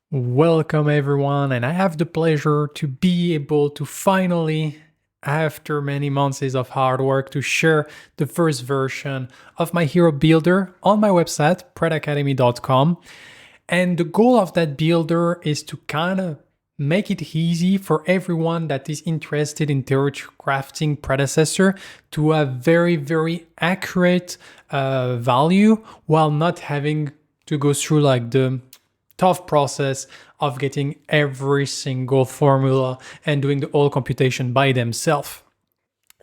Welcome everyone, and I have the pleasure to be able to finally, after many months of hard work, to share the first version of my hero builder on my website, predacademy.com. And the goal of that builder is to kind of make it easy for everyone that is interested in Theorycrafting Predecessor to have very accurate value while not having to go through like the tough process of getting every single formula and doing the whole computation by themselves.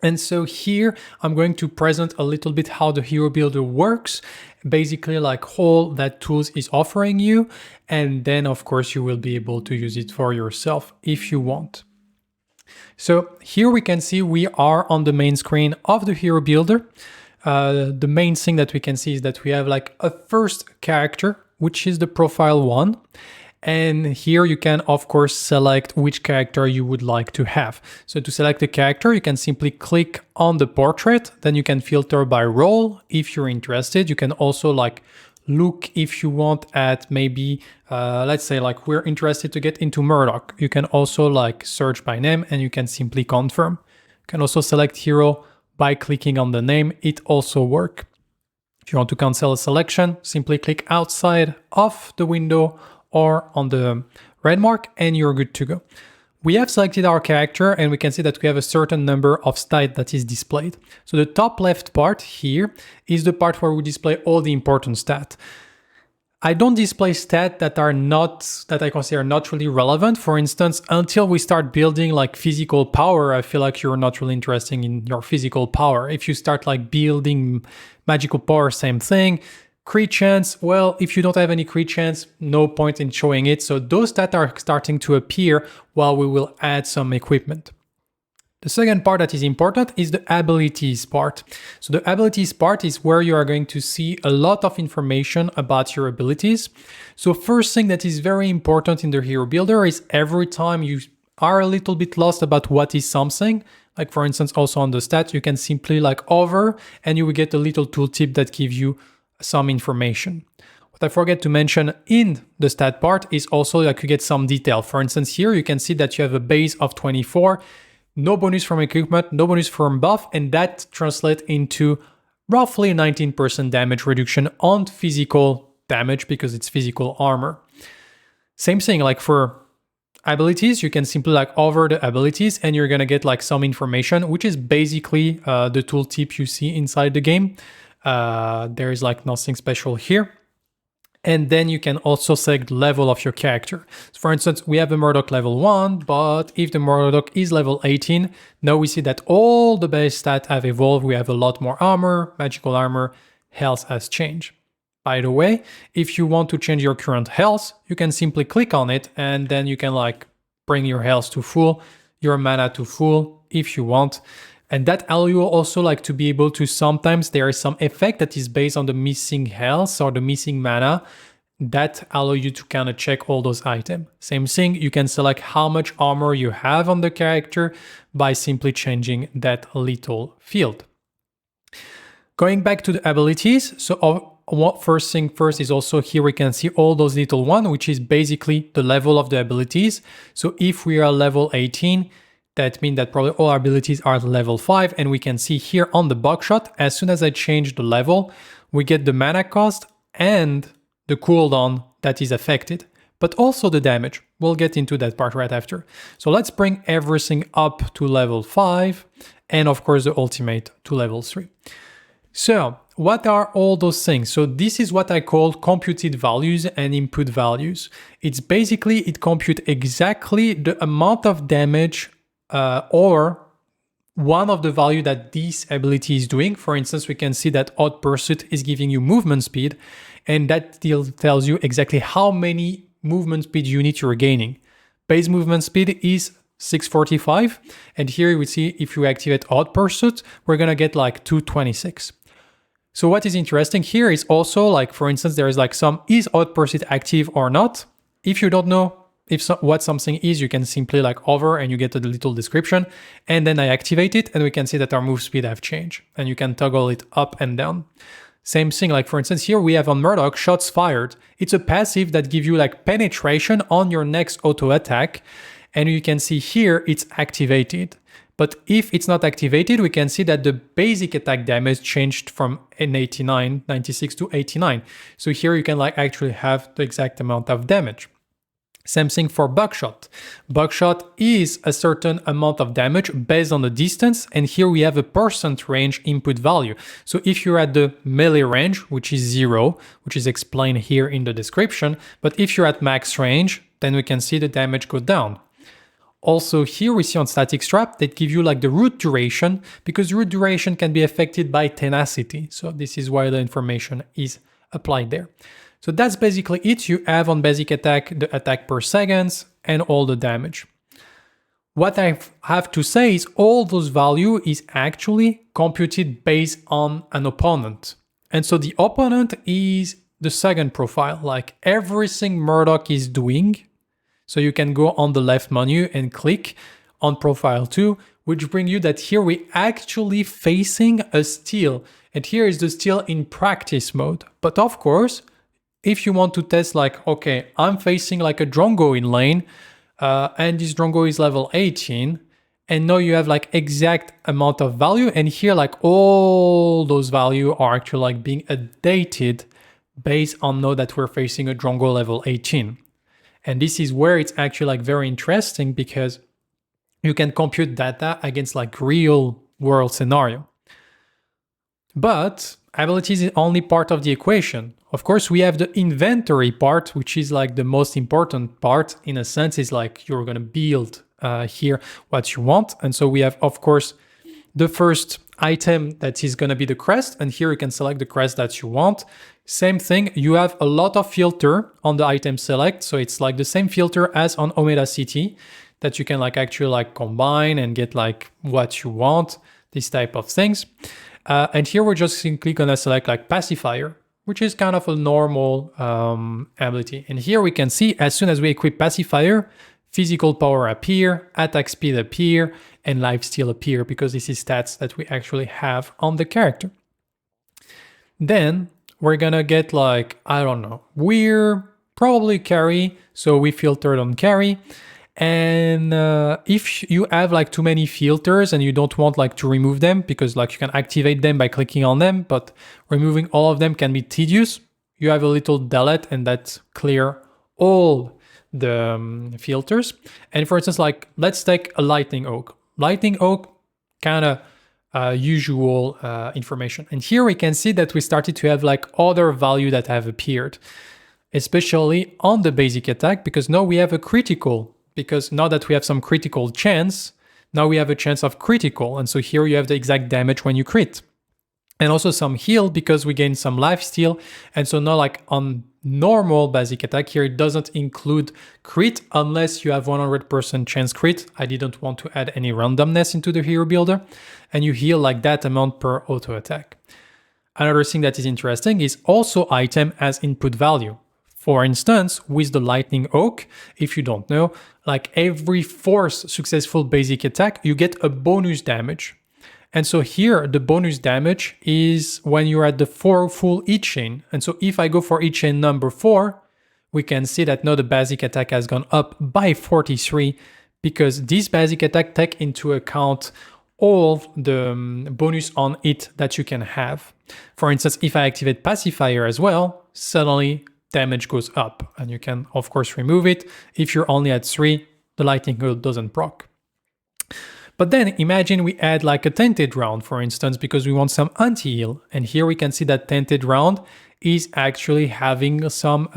And so here I'm going to present a little bit how the hero builder works, basically like all that tools is offering you. And then of course you will be able to use it for yourself if you want. So here we can see we are on the main screen of the hero builder. The main thing that we can see is that we have like a first character, which is the profile one. And here you can, of course, select which character you would like to have. So to select the character, you can simply click on the portrait, then you can filter by role if you're interested. You can also like look if you want at maybe, let's say like we're interested to get into Murdoch. You can also like search by name and you can simply confirm. You can also select hero by clicking on the name. It also works. If you want to cancel a selection, simply click outside of the window or on the red mark and you're good to go. We have selected our character and we can see that we have a certain number of stats that is displayed. So the top left part here is the part where we display all the important stats. I don't display stats that I consider not really relevant. For instance, until we start building like physical power, I feel like you're not really interested in your physical power. If you start like building magical power, same thing. Crit chance, well, if you don't have any crit chance, no point in showing it. So those stats are starting to appear while we will add some equipment. The second part that is important is the abilities part. So the abilities part is where you are going to see a lot of information about your abilities. So first thing that is very important in the hero builder is every time you are a little bit lost about what is something, like for instance, also on the stats, you can simply like hover and you will get a little tooltip that gives you some information. What I forget to mention in the stat part is also that you get some detail. For instance, here you can see that you have a base of 24, no bonus from equipment, no bonus from buff, and that translates into roughly 19% damage reduction on physical damage because it's physical armor. Same thing, like for abilities, you can simply like hover the abilities and you're gonna get like some information, which is basically the tooltip you see inside the game. There is like nothing special here. And then you can also select the level of your character. So for instance, we have a Murdoch level 1, but if the Murdoch is level 18, now we see that all the base stats have evolved. We have a lot more armor, magical armor, health has changed. By the way, if you want to change your current health, you can simply click on it and then you can like bring your health to full, your mana to full if you want. And that allows you also like to be able to, sometimes there is some effect that is based on the missing health or the missing mana that allow you to kind of check all those items. Same thing, you can select how much armor you have on the character by simply changing that little field. Going back to the abilities, so first thing first is also here we can see all those little ones, which is basically the level of the abilities. So if we are level 18, that means that probably all our abilities are at level 5, and we can see here on the buckshot, as soon as I change the level, we get the mana cost and the cooldown that is affected, but also the damage. We'll get into that part right after. So let's bring everything up to level 5, and of course the ultimate to level 3. So what are all those things? So this is what I call computed values and input values. It's basically, it computes exactly the amount of damage or one of the value that this ability is doing. For instance, we can see that Hot Pursuit is giving you movement speed, and that tells you exactly how many movement speed units you're gaining. Base movement speed is 645, and here we see if you activate Hot Pursuit, we're gonna get like 226. So what is interesting here is also like, for instance, there is like some, is Hot Pursuit active or not? If you don't know what something is, you can simply like hover and you get a little description, and then I activate it and we can see that our move speed have changed and you can toggle it up and down. Same thing, like for instance, here we have on Murdoch, shots fired. It's a passive that gives you like penetration on your next auto attack. And you can see here it's activated. But if it's not activated, we can see that the basic attack damage changed from an 96 to 89. So here you can like actually have the exact amount of damage. Same thing for buckshot. Buckshot is a certain amount of damage based on the distance, and here we have a percent range input value. So if you're at the melee range, which is 0, which is explained here in the description, but if you're at max range, then we can see the damage go down. Also here we see on static strap that give you like the root duration, because root duration can be affected by tenacity. So this is why the information is applied there. So that's basically it. You have on basic attack the attack per seconds and all the damage. What I have to say is all those value is actually computed based on an opponent. And so the opponent is the second profile, like everything Murdoch is doing. So you can go on the left menu and click on profile 2, which bring you that here we actually facing a steal. And here is the steal in practice mode. But of course, if you want to test like, okay, I'm facing like a Drongo in lane, and this Drongo is level 18, and now you have like exact amount of value, and here like all those value are actually like being updated based on know that we're facing a Drongo level 18. And this is where it's actually like very interesting, because you can compute data against like real world scenario. But abilities is only part of the equation. Of course, we have the inventory part, which is like the most important part in a sense. Is like you're going to build here what you want. And so we have, of course, the first item that is going to be the crest. And here you can select the crest that you want. Same thing, you have a lot of filter on the item select. So it's like the same filter as on Omeda City that you can like actually like combine and get like what you want, this type of things. And here we're just simply gonna select like pacifier, which is kind of a normal ability. And here we can see as soon as we equip pacifier, physical power appear, attack speed appear, and lifesteal appear, because this is stats that we actually have on the character. Then we're gonna get like, I don't know, we're probably carry, so we filtered on carry. And if you have like too many filters and you don't want like to remove them, because like you can activate them by clicking on them, but removing all of them can be tedious, you have a little delete and that's clear all the filters. And for instance, like let's take a lightning oak. Lightning oak kind of usual information. And here we can see that we started to have like other value that have appeared, especially on the basic attack, because now we have a critical. Because now that we have some critical chance, now we have a chance of critical. And so here you have the exact damage when you crit. And also some heal, because we gain some lifesteal. And so now like on normal basic attack here, it doesn't include crit unless you have 100% chance crit. I didn't want to add any randomness into the hero builder. And you heal like that amount per auto attack. Another thing that is interesting is also item as input value. For instance, with the Lightning Oak, if you don't know, like every fourth successful basic attack, you get a bonus damage. And so here, the bonus damage is when you're at the 4 full hit chain. And so if I go for hit chain number 4, we can see that now the basic attack has gone up by 43, because this basic attack take into account all the bonus on it that you can have. For instance, if I activate pacifier as well, suddenly damage goes up, and you can of course remove it. If you're only at 3, the lightning bolt doesn't proc. But then imagine we add like a tainted round, for instance, because we want some anti-heal. And here we can see that tainted round is actually having some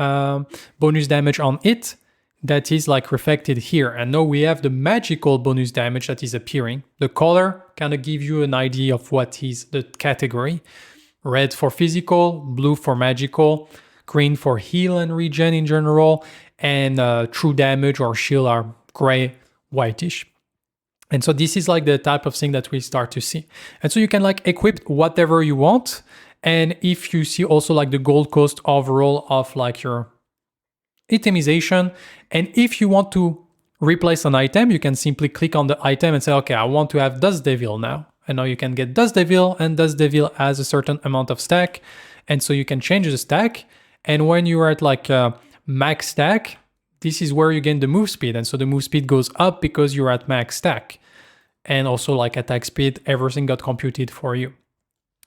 bonus damage on it that is like reflected here. And now we have the magical bonus damage that is appearing. The color kind of give you an idea of what is the category. Red for physical, blue for magical, green for heal and regen in general, and true damage or shield are gray, whitish. And so this is like the type of thing that we start to see. And so you can like equip whatever you want. And if you see also like the gold cost overall of like your itemization, and if you want to replace an item, you can simply click on the item and say, okay, I want to have Dust Devil now. And now you can get Dust Devil, and Dust Devil has a certain amount of stack. And so you can change the stack. And when you are at like max stack, this is where you gain the move speed. And so the move speed goes up because you're at max stack. And also like attack speed, everything got computed for you,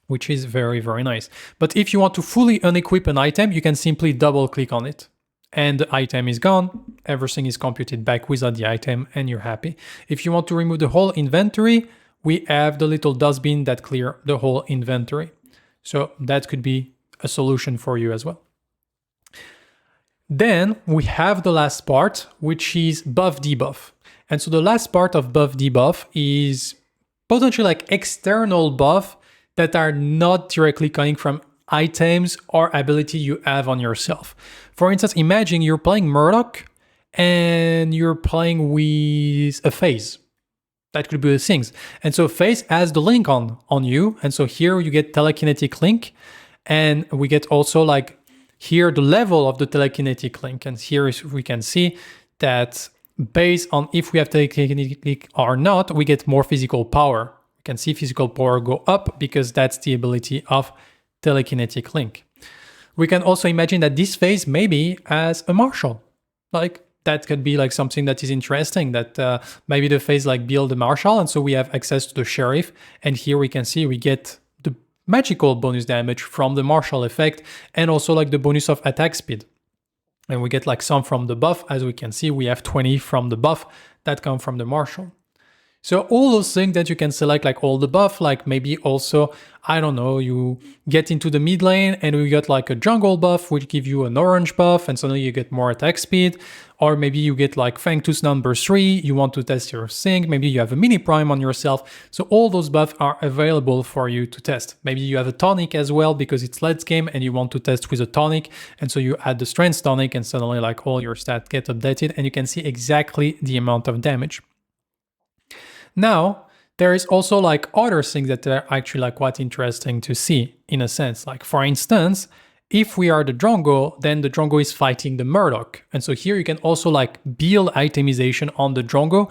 which is very, very nice. But if you want to fully unequip an item, you can simply double click on it. And the item is gone, everything is computed back without the item, and you're happy. If you want to remove the whole inventory, we have the little dustbin that clear the whole inventory. So that could be a solution for you as well. Then we have the last part, which is buff debuff. And so the last part of buff debuff is potentially like external buff that are not directly coming from items or ability you have on yourself. For instance, imagine you're playing Murdoch and you're playing with a phase. That could be the things. And so phase has the link on you. And so here you get telekinetic link, and we get also like here the level of the telekinetic link. And here we can see that based on if we have telekinetic link or not, we get more physical power. We can see physical power go up because that's the ability of telekinetic link. We can also imagine that this phase maybe as a marshal. Like that could be like something that is interesting, that maybe the phase like build a marshal, and so we have access to the sheriff. And here we can see we get the magical bonus damage from the marshal effect, and also like the bonus of attack speed. And we get like some from the buff. As we can see, we have 20 from the buff that come from the marshal. So all those things that you can select, like all the buff, like maybe also, I don't know, you get into the mid lane and you get like a jungle buff, which give you an orange buff, and suddenly you get more attack speed. Or maybe you get like Fangtooth number 3, you want to test your sync, maybe you have a mini prime on yourself. So all those buffs are available for you to test. Maybe you have a tonic as well because it's late game and you want to test with a tonic. And so you add the strength tonic and suddenly like all your stats get updated and you can see exactly the amount of damage. Now, there is also like other things that are actually like quite interesting to see in a sense. Like for instance, if we are the Drongo, then the Drongo is fighting the Murdoch. And so here you can also like build itemization on the Drongo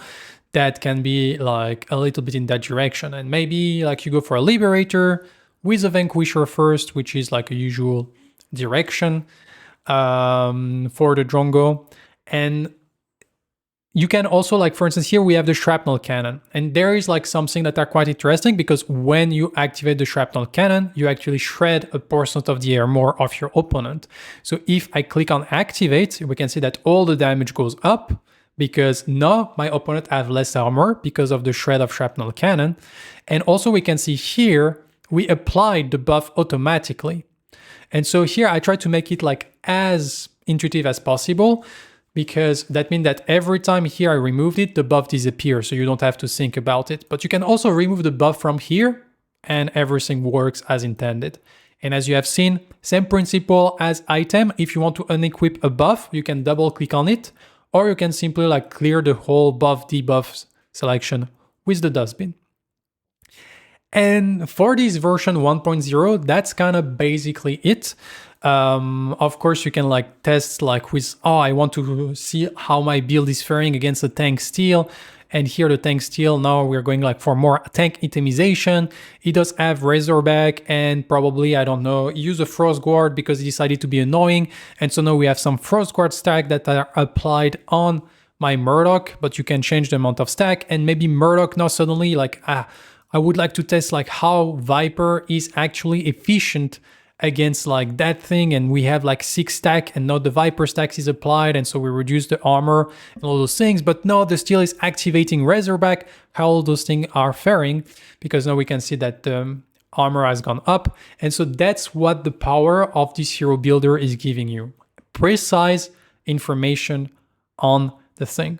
that can be like a little bit in that direction. And maybe like you go for a Liberator with a Vanquisher first, which is like a usual direction for the Drongo. And you can also like, for instance, here we have the shrapnel cannon, and there is like something that are quite interesting because when you activate the shrapnel cannon, you actually shred a portion of the armor of your opponent. So if I click on activate, we can see that all the damage goes up because now my opponent have less armor because of the shred of shrapnel cannon. And also we can see here, we applied the buff automatically. And so here I try to make it like as intuitive as possible, because that means that every time here I removed it, the buff disappears, so you don't have to think about it. But you can also remove the buff from here and everything works as intended. And as you have seen, same principle as item. If you want to unequip a buff, you can double click on it, or you can simply like clear the whole buff debuff selection with the dustbin. And for this version 1.0, that's kind of basically it. Of course, you can like test like with, oh, I want to see how my build is faring against the tank steel. And here the tank steel, now we're going like for more tank itemization. It does have Razorback and probably, I don't know, use a Frost Guard because he decided to be annoying. And so now we have some Frost Guard stack that are applied on my Murdoch, but you can change the amount of stack. And maybe Murdoch now suddenly like, I would like to test like how Viper is actually efficient against like that thing, and we have like 6 stack and now the Viper stacks is applied, and so we reduce the armor and all those things. But no, the steel is activating Razorback, how all those things are faring, because now we can see that the armor has gone up. And so that's what the power of this hero builder is giving you, precise information on the thing.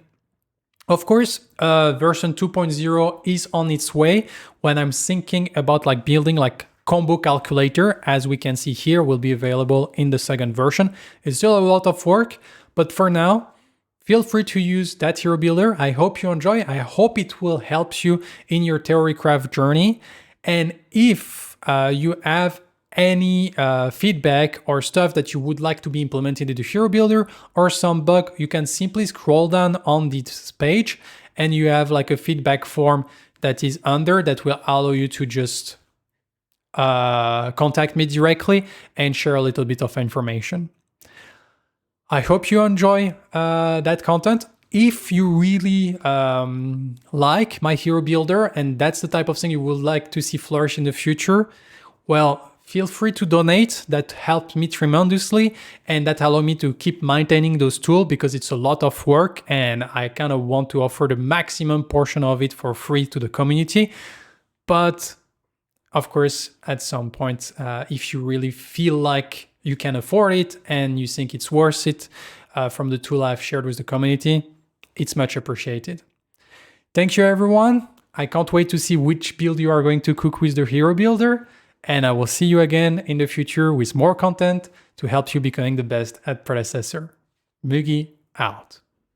Of course, version 2.0 is on its way when I'm thinking about like building like combo calculator, as we can see here, will be available in the second version. It's still a lot of work, but for now, feel free to use that hero builder. I hope you enjoy. I hope it will help you in your Theorycraft journey. And if you have any feedback or stuff that you would like to be implemented in the hero builder or some bug, you can simply scroll down on this page and you have like a feedback form that is under that will allow you to just contact me directly and share a little bit of information. I hope you enjoy that content. If you really like my hero builder and that's the type of thing you would like to see flourish in the future, well, feel free to donate. That helped me tremendously and that allowed me to keep maintaining those tools because it's a lot of work and I kind of want to offer the maximum portion of it for free to the community. But of course, at some point, if you really feel like you can afford it and you think it's worth it from the tool I've shared with the community, it's much appreciated. Thank you, everyone. I can't wait to see which build you are going to cook with the hero builder. And I will see you again in the future with more content to help you becoming the best at Predecessor. Mugi out.